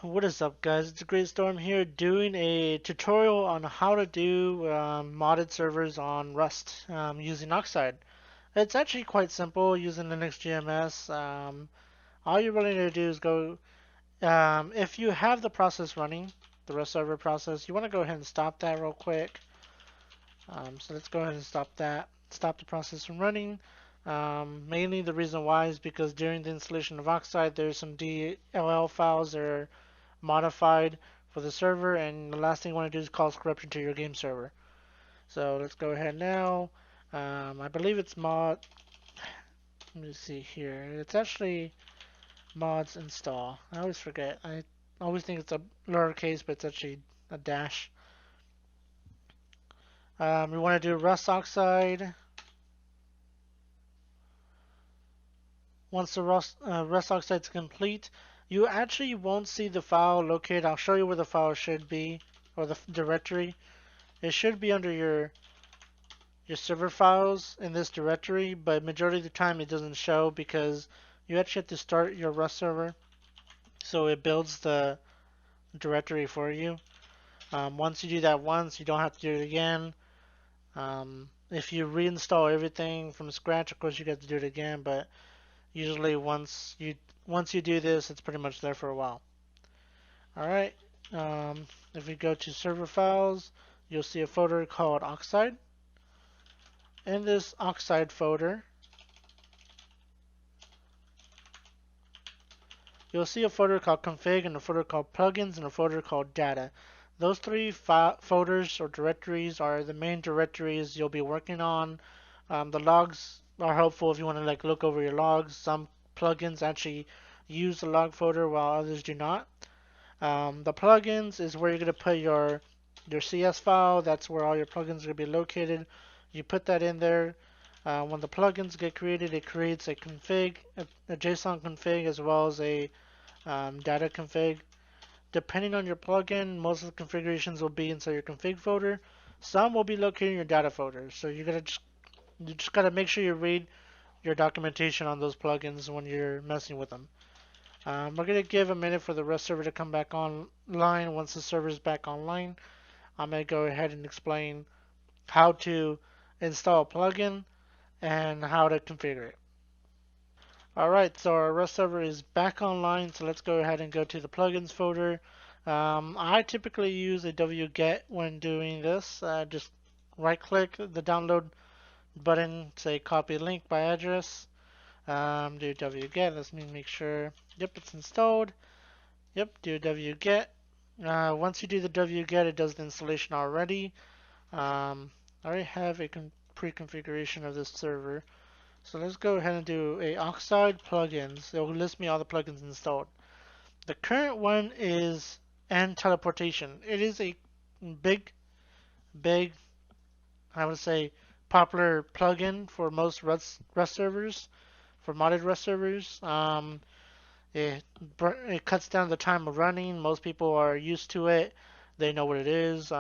What is up, guys? It's a Great Storm here doing a tutorial on how to do modded servers on Rust using Oxide. It's actually quite simple using Linux GMS. All you really need to do is go, if you have the process running, the Rust server process, you want to go ahead and stop that real quick. So let's go ahead and stop that. Stop the process from running. Mainly the reason why is because during the installation of Oxide, there's some DLL files that are modified for the server, and the last thing you want to do is cause corruption to your game server. So let's go ahead now. I believe it's mod. Let me see here. It's actually mods install. I always forget. I always think it's a lowercase, but it's actually a dash. We want to do Rust Oxide. Once the Rust Oxide is complete, you actually won't see the file located. I'll show you where the file should be, or the directory. It should be under your server files in this directory, but majority of the time it doesn't show because you actually have to start your Rust server, so it builds the directory for you. Once you do that once, you don't have to do it again. If you reinstall everything from scratch, of course you get to do it again, but usually once you do this, it's pretty much there for a while. All right. If we go to server files, you'll see a folder called Oxide. In this Oxide folder, you'll see a folder called config and a folder called plugins and a folder called data. Those three folders or directories are the main directories you'll be working on. The logs are helpful if you want to like look over your logs. Some plugins actually use the log folder while others do not. The plugins is where you're going to put your CS file. That's where all your plugins are going to be located. You put that in there. When the plugins get created, it creates a config, a JSON config, as well as a data config. Depending on your plugin, most of the configurations will be inside your config folder. Some will be located in your data folder. So you just gotta make sure you read your documentation on those plugins when you're messing with them. We're gonna give a minute for the Rust server to come back online. Once the server is back online, I'm gonna go ahead and explain how to install a plugin and how to configure it. Alright, so our Rust server is back online, so let's go ahead and go to the plugins folder. I typically use a wget when doing this. Just right click the download button, say copy link by address. Do wget, let's make sure, yep, it's installed. Yep, do wget. Once you do the wget, it does the installation already. I already have a pre-configuration of this server. So let's go ahead and do a Oxide plugins. It will list me all the plugins installed. The current one is N teleportation. It is a big, big, I would say, popular plugin for most Rust servers, for modded Rust servers. It it cuts down the time of running. Most people are used to it. They know what it is.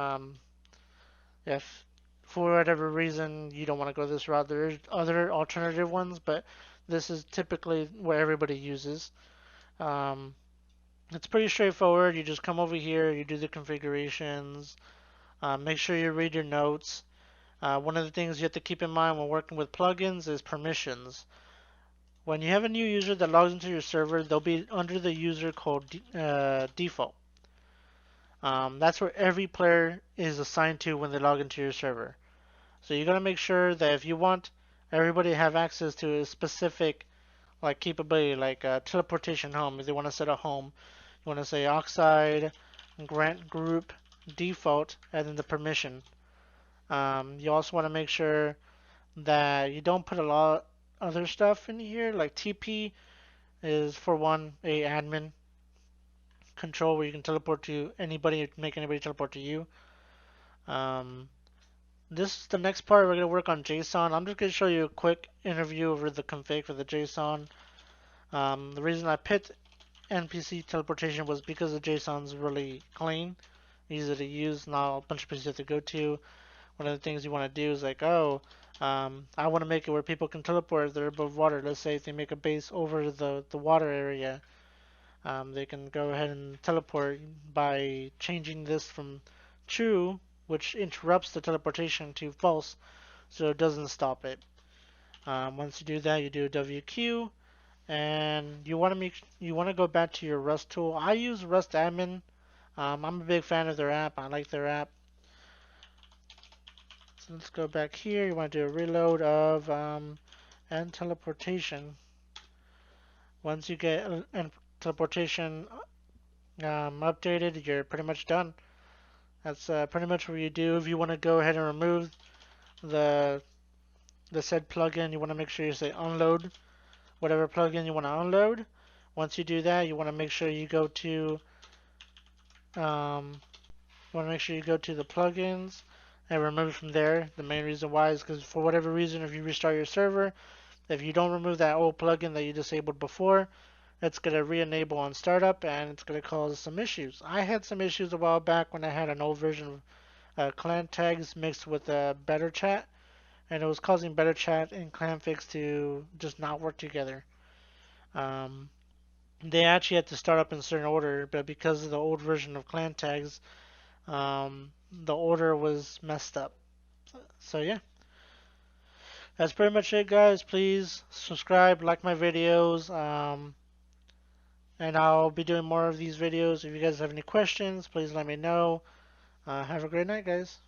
If for whatever reason you don't want to go this route, there's other alternative ones, but this is typically what everybody uses. Um, it's pretty straightforward. You just come over here, you do the configurations, make sure you read your notes. One of the things you have to keep in mind when working with plugins is permissions. When you have a new user that logs into your server, they'll be under the user called default. That's where every player is assigned to when they log into your server. So you gotta make sure that if you want everybody to have access to a specific like capability, like teleportation home, if they want to set a home, you want to say Oxide grant group default and then the permission. You also want to make sure that you don't put a lot of other stuff in here, like TP is for one a admin control where you can teleport to anybody, make anybody teleport to you. Um, this is the next part. We're gonna work on JSON. I'm just gonna show you a quick interview over the config for the JSON. The reason I picked NPC teleportation was because the JSON's really clean, easy to use, not a bunch of places you have to go to. One of the things you want to do is like, oh, I want to make it where people can teleport if they're above water. Let's say if they make a base over the water area. They can go ahead and teleport by changing this from true, which interrupts the teleportation, to false, so it doesn't stop it. Once you do that, you do a WQ, and you want to go back to your Rust tool. I use Rust Admin. I'm a big fan of their app. I like their app. So let's go back here. You want to do a reload of and teleportation. Once you get teleportation updated, you're pretty much done. That's pretty much what you do. If you want to go ahead and remove the said plugin, you want to make sure you say unload whatever plugin you want to unload. Once you do that, you want to make sure you go to the plugins and remove it from there. The main reason why is because for whatever reason, if you restart your server, if you don't remove that old plugin that you disabled before, it's going to re-enable on startup and it's going to cause some issues. I had some issues a while back when I had an old version of clan tags mixed with better chat, and it was causing better chat and clanfix to just not work together. Um, they actually had to start up in certain order, but because of the old version of clan tags, the order was messed up. So yeah, that's pretty much it, guys. Please subscribe, like my videos, and I'll be doing more of these videos. If you guys have any questions, please let me know. Have a great night, guys.